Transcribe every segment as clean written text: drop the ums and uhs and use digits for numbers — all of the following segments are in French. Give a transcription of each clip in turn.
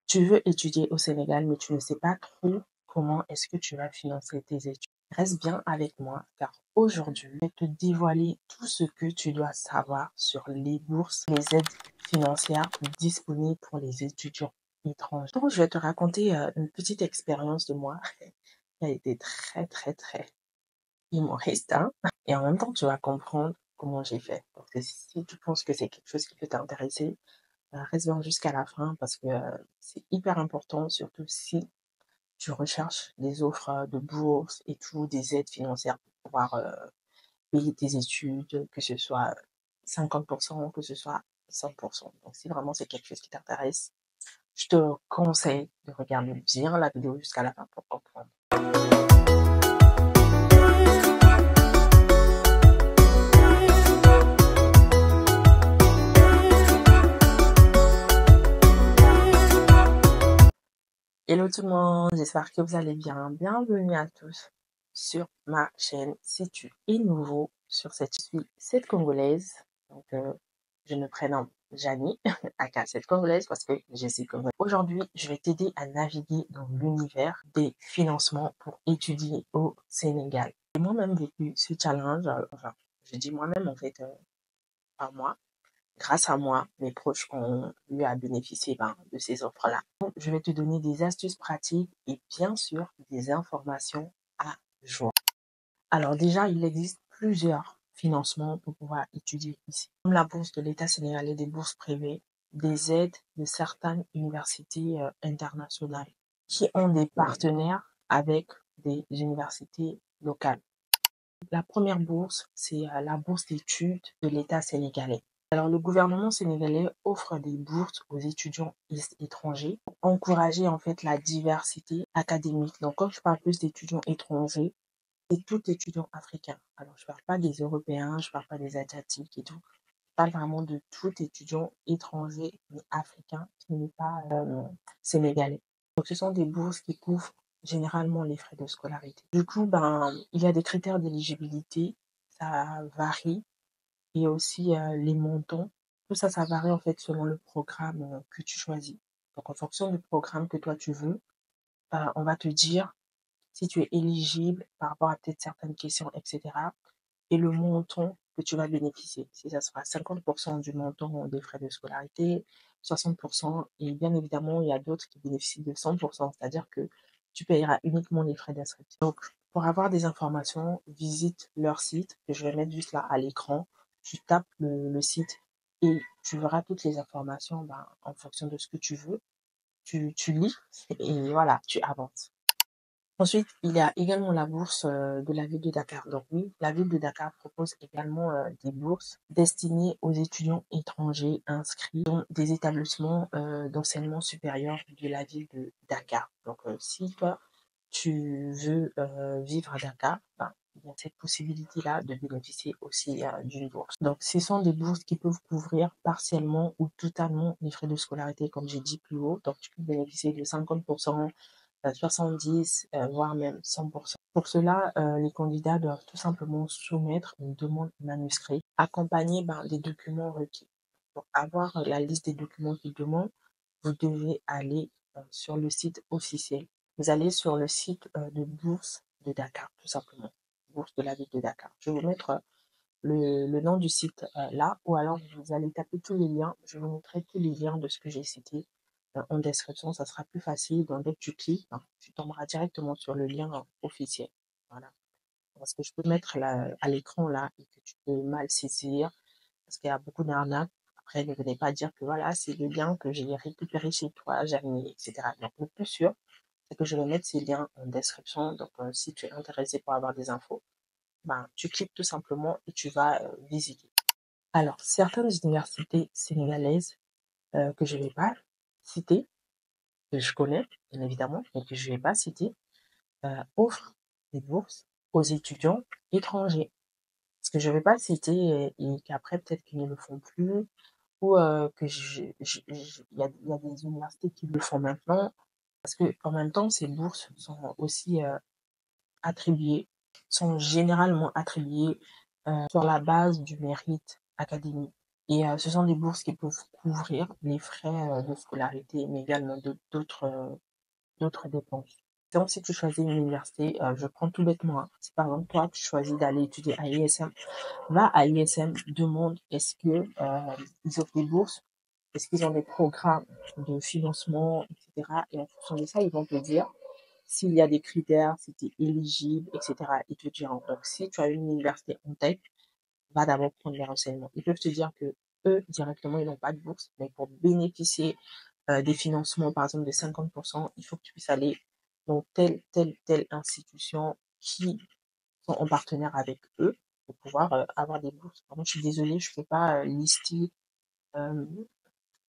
Tu veux étudier au Sénégal, mais tu ne sais pas trop comment est-ce que tu vas financer tes études. Reste bien avec moi, car aujourd'hui, je vais te dévoiler tout ce que tu dois savoir sur les bourses, les aides financières disponibles pour les étudiants étrangers. Donc, je vais te raconter une petite expérience de moi qui a été très humoriste, hein. Et en même temps, tu vas comprendre comment j'ai fait. Parce que si tu penses que c'est quelque chose qui peut t'intéresser, reste bien jusqu'à la fin parce que c'est hyper important, surtout si tu recherches des offres de bourse et tout, des aides financières pour pouvoir payer tes études, que ce soit 50%, que ce soit 100%. Donc, si vraiment c'est quelque chose qui t'intéresse, je te conseille de regarder bien la vidéo jusqu'à la fin pour comprendre. Hello tout le monde, j'espère que vous allez bien. Bienvenue à tous sur ma chaîne. Si tu es nouveau sur je suis cette Congolaise, donc je me prénomme Janie, aka cette Congolaise parce que je suis Congolaise. Aujourd'hui, je vais t'aider à naviguer dans l'univers des financements pour étudier au Sénégal. J'ai moi-même vécu ce challenge, enfin, je dis moi-même en fait, par moi. Grâce à moi, mes proches ont eu à bénéficier de ces offres-là. Donc, je vais te donner des astuces pratiques et bien sûr des informations à jour. Alors déjà, il existe plusieurs financements pour pouvoir étudier ici, comme la bourse de l'État sénégalais, des bourses privées, des aides de certaines universités internationales qui ont des partenaires avec des universités locales. La première bourse, c'est la bourse d'études de l'État sénégalais. Alors, le gouvernement sénégalais offre des bourses aux étudiants étrangers pour encourager en fait la diversité académique. Donc, quand je parle plus d'étudiants étrangers, c'est tout étudiant africain. Alors, je parle pas des Européens, je parle pas des Asiatiques et tout. Je parle vraiment de tout étudiant étranger mais africain qui n'est pas sénégalais. Donc, ce sont des bourses qui couvrent généralement les frais de scolarité. Du coup, il y a des critères d'éligibilité, ça varie, et aussi les montants. Tout ça, ça varie en fait selon le programme que tu choisis. Donc, en fonction du programme que toi tu veux, on va te dire si tu es éligible par rapport à peut-être certaines questions, etc. Et le montant que tu vas bénéficier. Si ça sera 50% du montant des frais de scolarité, 60%, et bien évidemment, il y a d'autres qui bénéficient de 100%, c'est-à-dire que tu payeras uniquement les frais d'inscription. Donc, pour avoir des informations, visite leur site, que je vais mettre juste là à l'écran. Tu tapes le site et tu verras toutes les informations en fonction de ce que tu veux. Tu lis et voilà, tu avances. Ensuite, il y a également la bourse de la ville de Dakar. Donc oui, la ville de Dakar propose également des bourses destinées aux étudiants étrangers inscrits dans des établissements d'enseignement supérieur de la ville de Dakar. Donc si toi, tu veux vivre à Dakar, il y a cette possibilité-là de bénéficier aussi d'une bourse. Donc, ce sont des bourses qui peuvent couvrir partiellement ou totalement les frais de scolarité, comme j'ai dit plus haut. Donc, tu peux bénéficier de 50%, 70, voire même 100%. Pour cela, les candidats doivent tout simplement soumettre une demande manuscrite accompagnée des documents requis. Pour avoir la liste des documents qu'ils demandent, vous devez aller sur le site officiel. Vous allez sur le site de Bourse de Dakar, tout simplement. Bourse de la ville de Dakar. Je vais vous mettre le nom du site là, ou alors vous allez taper tous les liens. Je vous mettrai tous les liens de ce que j'ai cité en description, ça sera plus facile. Donc, dès que tu cliques, tu tomberas directement sur le lien officiel. Voilà. Parce que je peux mettre à l'écran là et que tu peux mal saisir parce qu'il y a beaucoup d'arnaques. Après, ne venez pas dire que voilà, c'est le lien que j'ai récupéré chez toi, j'ai mis, etc. Donc, le plus sûr, c'est que je vais mettre ces liens en description. Donc, si tu es intéressé pour avoir des infos, tu cliques tout simplement et tu vas visiter. Alors, certaines universités sénégalaises que je ne vais pas citer, que je connais, bien évidemment, mais que je ne vais pas citer, offrent des bourses aux étudiants étrangers. Parce que je ne vais pas citer et qu'après, peut-être qu'ils ne le font plus, ou que il y a des universités qui le font maintenant. Parce que en même temps, ces bourses sont aussi attribuées, sont généralement attribuées sur la base du mérite académique. Et ce sont des bourses qui peuvent couvrir les frais de scolarité, mais également d'autres dépenses. Donc, si tu choisis une université, je prends tout bêtement, hein. Si par exemple, toi, tu choisis d'aller étudier à l'ISM, va à l'ISM, demande est-ce que ils offrent des bourses, est-ce qu'ils ont des programmes de financement, etc. Et en fonction de ça, ils vont te dire s'il y a des critères, si tu es éligible, etc. Ils te diront. Donc, si tu as une université en tête, va d'abord prendre les renseignements. Ils peuvent te dire que eux, directement, ils n'ont pas de bourse, mais pour bénéficier des financements, par exemple, de 50%, il faut que tu puisses aller dans telle institution qui sont en partenaire avec eux pour pouvoir avoir des bourses. Par contre, je suis désolée, je ne peux pas lister euh,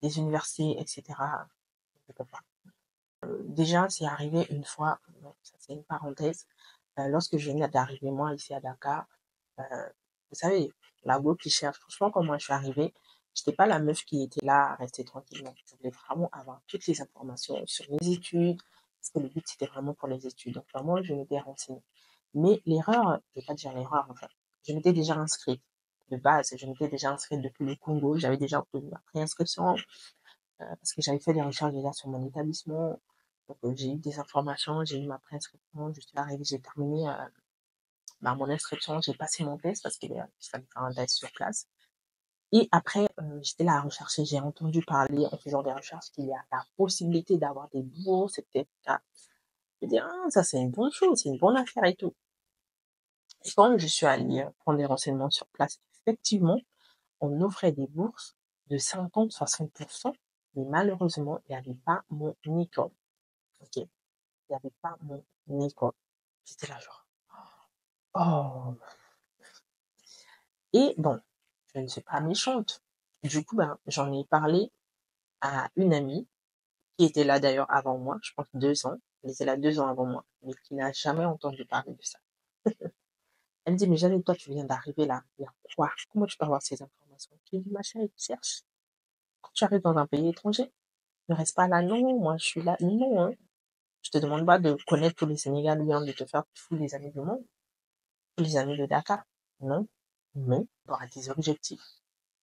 des universités, etc. Je peux pas. Déjà, c'est arrivé une fois, bon, ça c'est une parenthèse, lorsque je venais d'arriver, moi, ici à Dakar, vous savez, la go qui cherche, franchement, quand moi je suis arrivée, j'étais pas la meuf qui était là à rester tranquillement. Je voulais vraiment avoir toutes les informations sur mes études, parce que le but c'était vraiment pour les études. Donc vraiment, je m'étais renseignée. Mais l'erreur, je vais pas dire l'erreur, enfin, je m'étais déjà inscrite de base, je m'étais déjà inscrite depuis le Congo, j'avais déjà obtenu ma préinscription, parce que j'avais fait des recherches déjà sur mon établissement. Donc j'ai eu des informations, j'ai eu ma préinscription, je suis arrivée, j'ai terminé mon inscription, j'ai passé mon test parce qu'il fallait faire un test sur place. Et après, j'étais là à rechercher, j'ai entendu parler en faisant des recherches qu'il y a la possibilité d'avoir des bourses, etc. Je me dis, ah, ça c'est une bonne chose, c'est une bonne affaire et tout. Et quand je suis allée prendre des renseignements sur place, effectivement, on offrait des bourses de 50-60%, mais malheureusement, il n'y avait pas mon école. Ok, il n'y avait pas mon école. J'étais là genre, oh. Et bon, je ne suis pas méchante. Du coup, ben, j'en ai parlé à une amie qui était là d'ailleurs avant moi, je pense 2 ans. Elle était là 2 ans avant moi, mais qui n'a jamais entendu parler de ça. Elle me dit, mais Jeannette, toi, tu viens d'arriver là. Il y a quoi? Comment tu peux avoir ces informations? Je lui dis, ma chérie, cherche. Quand tu arrives dans un pays étranger, ne reste pas là. Non, moi, je suis là. Non, hein. Je te demande pas de connaître tous les Sénégalais, de te faire tous les amis du monde, tous les amis de Dakar. Non, mais tu auras des objectifs.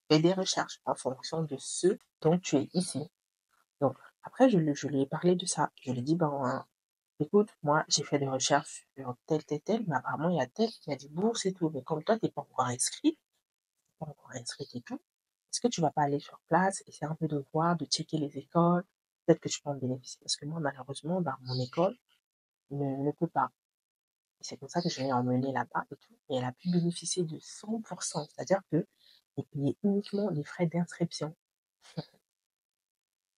Fais des recherches en fonction de ce dont tu es ici. Donc, après, je lui ai parlé de ça. Je lui ai dit, ben, écoute, moi, j'ai fait des recherches sur tel, mais apparemment, il y a des bourses et tout. Mais comme toi, t'es pas encore inscrit, pas encore inscrite et tout, est-ce que tu vas pas aller sur place, essayer un peu de voir, de checker les écoles? Peut-être que tu peux en bénéficier. Parce que moi, malheureusement, ben, mon école ne peut pas. Et c'est comme ça que je l'ai emmenée là-bas et tout. Et elle a pu bénéficier de 100%. C'est-à-dire que j'ai payé uniquement les frais d'inscription.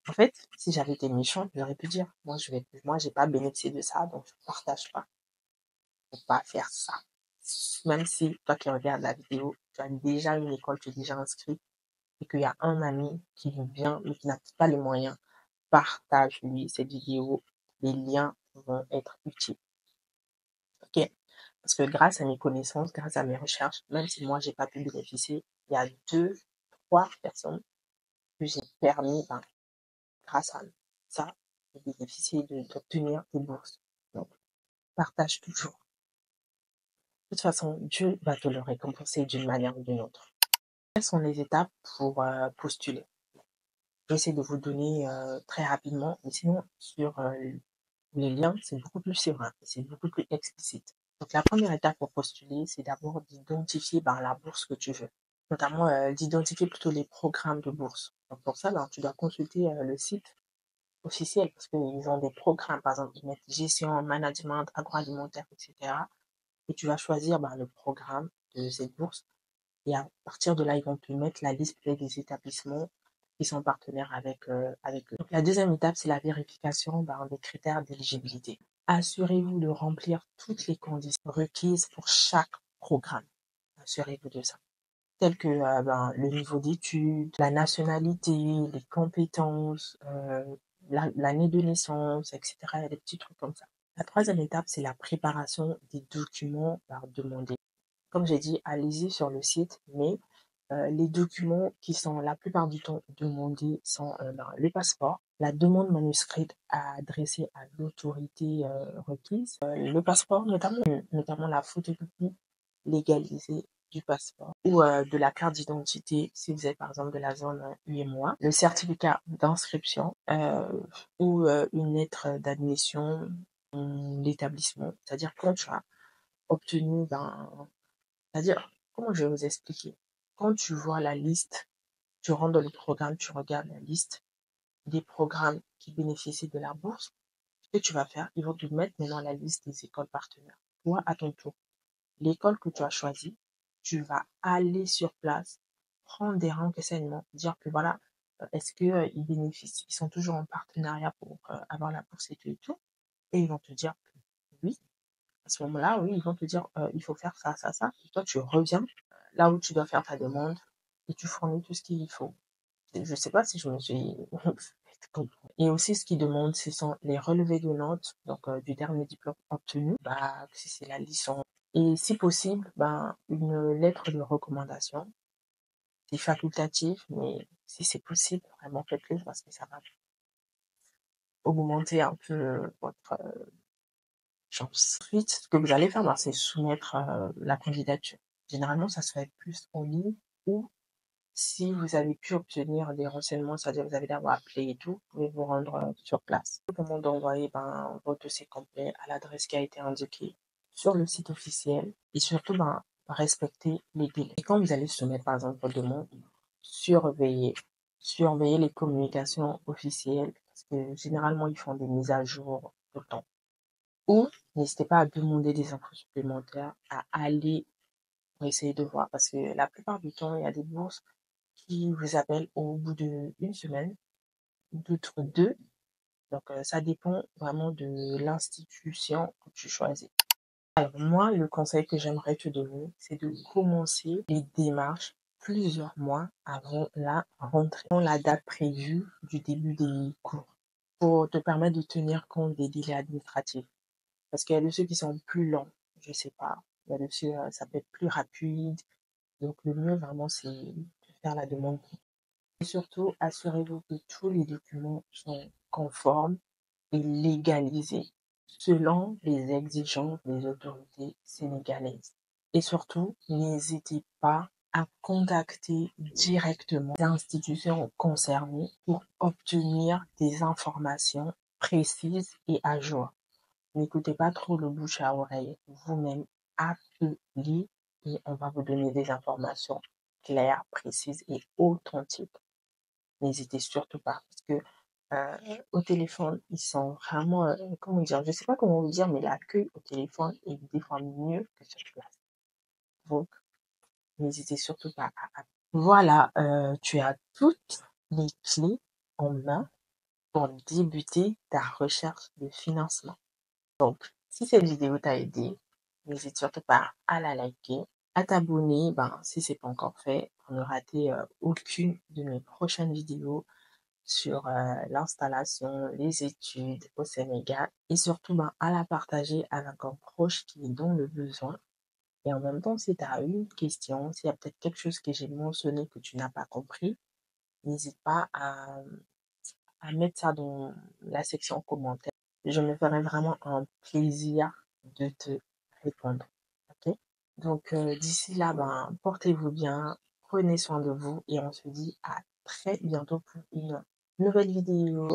En fait, si j'avais été méchante, j'aurais pu dire, moi, j'ai pas bénéficié de ça, donc je partage pas. Faut pas faire ça. Même si toi qui regardes la vidéo, tu as déjà une école, tu es déjà inscrit, et qu'il y a un ami qui veut bien, mais qui n'a pas les moyens, partage-lui cette vidéo. Les liens vont être utiles. Ok? Parce que grâce à mes connaissances, grâce à mes recherches, même si moi j'ai pas pu bénéficier, il y a 2, 3 personnes que j'ai permis, ben, grâce à ça, de bénéficier d'obtenir des bourses. Donc, partage toujours. De toute façon, Dieu va te le récompenser d'une manière ou d'une autre. Quelles sont les étapes pour postuler? J'essaie de vous donner très rapidement, mais sinon, sur les liens, c'est beaucoup plus serein, c'est beaucoup plus explicite. Donc, la première étape pour postuler, c'est d'abord d'identifier ben, la bourse que tu veux, notamment d'identifier plutôt les programmes de bourse. Donc, pour ça, ben, tu dois consulter le site officiel parce qu'ils ont des programmes, par exemple, ils mettent gestion, management, agroalimentaire, etc. Et tu vas choisir ben, le programme de cette bourse. Et à partir de là, ils vont te mettre la liste des établissements qui sont partenaires avec eux. Donc, la deuxième étape, c'est la vérification ben, des critères d'éligibilité. Assurez-vous de remplir toutes les conditions requises pour chaque programme. Assurez-vous de ça. Tels que ben, le niveau d'études, la nationalité, les compétences, l'année de naissance, etc. Il y a des petits trucs comme ça. La troisième étape, c'est la préparation des documents demandés. Comme j'ai dit, allez-y sur le site, mais les documents qui sont la plupart du temps demandés sont le passeport, la demande manuscrite à adresser à l'autorité requise, le passeport, notamment la photocopie légalisée du passeport ou de la carte d'identité si vous êtes par exemple de la zone UEMOA, le certificat d'inscription ou une lettre d'admission de l'établissement. C'est-à-dire quand tu as obtenu, c'est-à-dire, comment je vais vous expliquer? Quand tu vois la liste, tu rentres dans le programme, tu regardes la liste des programmes qui bénéficient de la bourse, ce que tu vas faire, ils vont te mettre maintenant la liste des écoles partenaires. Toi, à ton tour, l'école que tu as choisie, tu vas aller sur place, prendre des renseignements, dire que voilà, est-ce que ils bénéficient, ils sont toujours en partenariat pour avoir la bourse et tout, et ils vont te dire que oui. À ce moment-là, oui, ils vont te dire il faut faire ça, ça, ça. Et toi, tu reviens là où tu dois faire ta demande et tu fournis tout ce qu'il faut. Je sais pas si je me suis fait comprendre. Et aussi, ce qu'ils demandent, ce sont les relevés de notes, donc du dernier diplôme obtenu, si c'est la licence. Et si possible, une lettre de recommandation. C'est facultatif, mais si c'est possible, vraiment faites-le parce que ça va augmenter un peu votre chance. Ensuite, ce que vous allez faire, c'est soumettre la candidature. Généralement, ça se fait plus en ligne ou si vous avez pu obtenir des renseignements, c'est-à-dire vous avez d'abord appelé et tout, vous pouvez vous rendre sur place. Comment d'envoyer votre dossier complet à l'adresse qui a été indiquée sur le site officiel et surtout respecter les délais. Et quand vous allez soumettre par exemple votre demande, surveillez, surveillez les communications officielles parce que généralement ils font des mises à jour tout le temps. Ou n'hésitez pas à demander des infos supplémentaires, à aller pour essayer de voir parce que la plupart du temps, il y a des bourses qui vous appellent au bout d'une semaine, d'autres deux. Donc, ça dépend vraiment de l'institution que tu choisis. Alors, moi, le conseil que j'aimerais te donner, c'est de commencer les démarches plusieurs mois avant la rentrée, avant la date prévue du début des cours, pour te permettre de tenir compte des délais administratifs. Parce qu'il y a de ceux qui sont plus lents, je sais pas. Il y a de ceux, ça peut être plus rapide. Donc, le mieux, vraiment, c'est de faire la demande. Et surtout, assurez-vous que tous les documents sont conformes et légalisés selon les exigences des autorités sénégalaises. Et surtout, n'hésitez pas à contacter directement les institutions concernées pour obtenir des informations précises et à jour. N'écoutez pas trop le bouche à oreille. Vous-même, appelez et on va vous donner des informations claires, précises et authentiques. N'hésitez surtout pas parce que au téléphone, ils sont vraiment, comment dire, je sais pas comment vous dire, mais l'accueil au téléphone est des fois mieux que sur place. Donc, n'hésitez surtout pas à appeler. Voilà, tu as toutes les clés en main pour débuter ta recherche de financement. Donc, si cette vidéo t'a aidé, n'hésite surtout pas à la liker, à t'abonner, si c'est pas encore fait, pour ne rater aucune de mes prochaines vidéos sur l'installation, les études au Sénégal et surtout à la partager avec un proche qui est dans le besoin. Et en même temps, si tu as une question, s'il y a peut-être quelque chose que j'ai mentionné que tu n'as pas compris, n'hésite pas à mettre ça dans la section commentaires. Je me ferai vraiment un plaisir de te répondre. Ok? Donc d'ici là, portez-vous bien, prenez soin de vous et on se dit à très bientôt pour une nouvelle vidéo.